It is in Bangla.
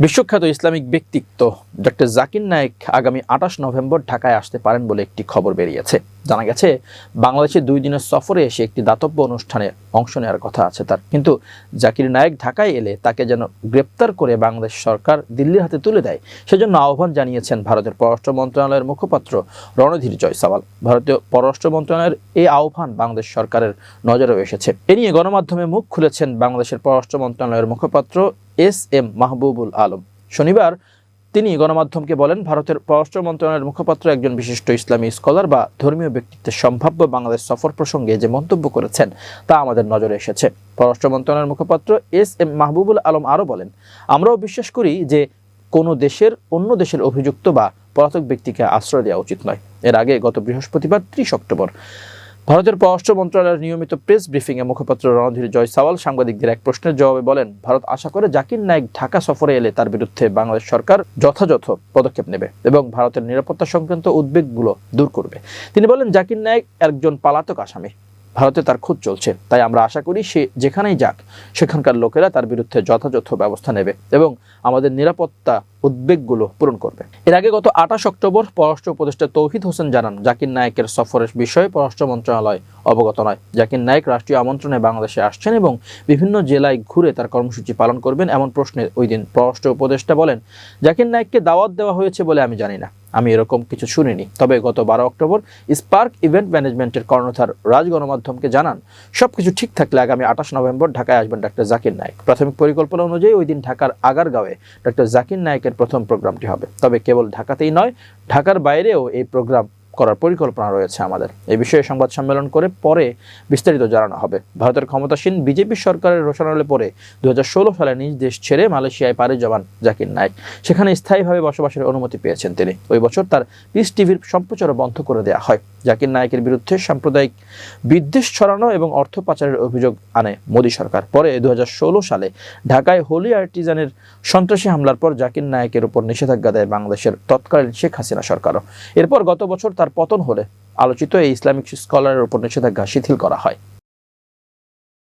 বিশ্বখ্যাত ইসলামিক ব্যক্তিত্ব ডক্টর জাকির নায়েক আগামী 28 নভেম্বর ঢাকায় আসতে পারেন বলে একটি খবর বেরিয়েছে। জানা গেছে, বাংলাদেশে 2 দিনের সফরে এসে একটি দাতব্য অনুষ্ঠানে অংশ নেওয়ার কথা আছে তার। কিন্তু জাকির নায়েক ঢাকায় এলে তাকে যেন গ্রেপ্তার করে বাংলাদেশ সরকার দিল্লির হাতে তুলে দেয়, সেজন্য আহ্বান জানিয়েছেন ভারতের পররাষ্ট্র মন্ত্রণালয়ের মুখপাত্র রণধীর জয়সওয়াল। ভারতীয় পররাষ্ট্র মন্ত্রণালয়ের এই আহ্বান বাংলাদেশ সরকারের নজরেও এসেছে। এ নিয়ে গণমাধ্যমে মুখ খুলেছেন বাংলাদেশের পররাষ্ট্র মন্ত্রণালয়ের মুখপাত্র এস.এম. মাহবুবুল আলম। শনিবার তিনি গণমাধ্যমকে বলেন, ভারতের পররাষ্ট্র মন্ত্রণালয়ের মুখপাত্র একজন বিশিষ্ট ইসলামী স্কলার বা ধর্মীয় ব্যক্তিত্বের সম্ভাব্য বাংলাদেশ সফর প্রসঙ্গে যে মন্তব্য করেছেন তা আমাদের নজরে এসেছে। পররাষ্ট্র মন্ত্রণালয়ের মুখপাত্র এস.এম. মাহবুবুল আলম আরও বলেন, আমরাও বিশ্বাস করি যে কোনো দেশের অন্য দেশের অভিযুক্ত বা পলাতক ব্যক্তিকে আশ্রয় দেওয়া উচিত নয়। এর আগে গত বৃহস্পতিবার 30 অক্টোবর ভারতের পররাষ্ট্র মন্ত্রণালয়ের নিয়মিত প্রেস ব্রিফিংয়ে মুখপাত্র রণধীর জয়সওয়াল সাংবাদিকদের এক প্রশ্নের জবাবে বলেন, ভারত আশা করে জাকির নায়েক ঢাকা সফরে এলে তার বিরুদ্ধে বাংলাদেশ সরকার যথাযথ পদক্ষেপ নেবে এবং ভারতের নিরাপত্তা সংক্রান্ত উদ্বেগগুলো দূর করবে। তিনি বলেন, জাকির নায়েক একজন পলাতক আসামি, ভারতে তার খোঁজ চলছে, তাই আমরা আশা করি সে যেখানেই যাক সেখানকার লোকেরা তার বিরুদ্ধে যথাযথ ব্যবস্থা নেবে এবং আমাদের নিরাপত্তা উদ্বেগগুলো পূরণ করবে। এর আগে গত 28 অক্টোবর পররাষ্ট্র উপদেষ্টা তৌহিদ হোসেন জানান, জাকির নায়েকের সফরের বিষয়ে পররাষ্ট্র মন্ত্রণালয় অবগত নয়। জাকির নায়েক রাষ্ট্রীয় আমন্ত্রণে বাংলাদেশে আসছেন এবং বিভিন্ন জেলায় ঘুরে তার কর্মসূচি পালন করবেন এমন প্রশ্নে ওই দিন পররাষ্ট্র উপদেষ্টা বলেন, জাকির নায়েককে দাওয়াত দেওয়া হয়েছে বলে আমি জানি না, আমি এরকম কিছু শুনিনি। তবে গত 12 অক্টোবর স্পার্ক ইভেন্ট ম্যানেজমেন্টের কর্ণধার রাজ গণমাধ্যমকে জানান, সবকিছু ঠিক থাকলে আগামী 28 নভেম্বর ঢাকায় আসবেন ডক্টর জাকির নায়েক। প্রাথমিক পরিকল্পনা অনুযায়ী ওই দিন ঢাকার আগারগাঁওয়ে ডক্টর জাকির নায়েকের প্রথম প্রোগ্রামটি হবে। তবে কেবল ঢাকাতেই নয়, ঢাকার বাইরেও এই প্রোগ্রাম করার পরিকল্পনা রয়েছে আমাদের। এই বিষয়ে সংবাদ সম্মেলন করে পরে বিস্তারিত জানানো হবে। ভারতের ক্ষমতাসীন বিজেপি সরকারের রোশনালে পরে 2016 সালে নিজ দেশ ছেড়ে মালয়েশিয়ায় পাড়ি জমান জাকির নায়েক। সেখানে স্থায়ীভাবে বসবাসের অনুমতি পেয়েছেন তিনি। ওই বছর তার পিস টিভির সম্প্রচারও বন্ধ করে দেওয়া হয়। জাকির নায়েকের বিরুদ্ধে সাম্প্রদায়িক বিদ্বেষ ছড়ানো এবং অর্থ পাচারের অভিযোগ আনে মোদী সরকার। পরে 2016 সালে ঢাকায় হোলি আর্টিজানের সন্ত্রাসী হামলার পর জাকির নায়েকের উপর নিষেধাজ্ঞা দেয় বাংলাদেশের তৎকালীন শেখ হাসিনা সরকারও। এরপর গত বছর তার পতন হলে আলোচিত এই ইসলামিক স্কলারের উপর নিষেধাজ্ঞা শিথিল করা হয়।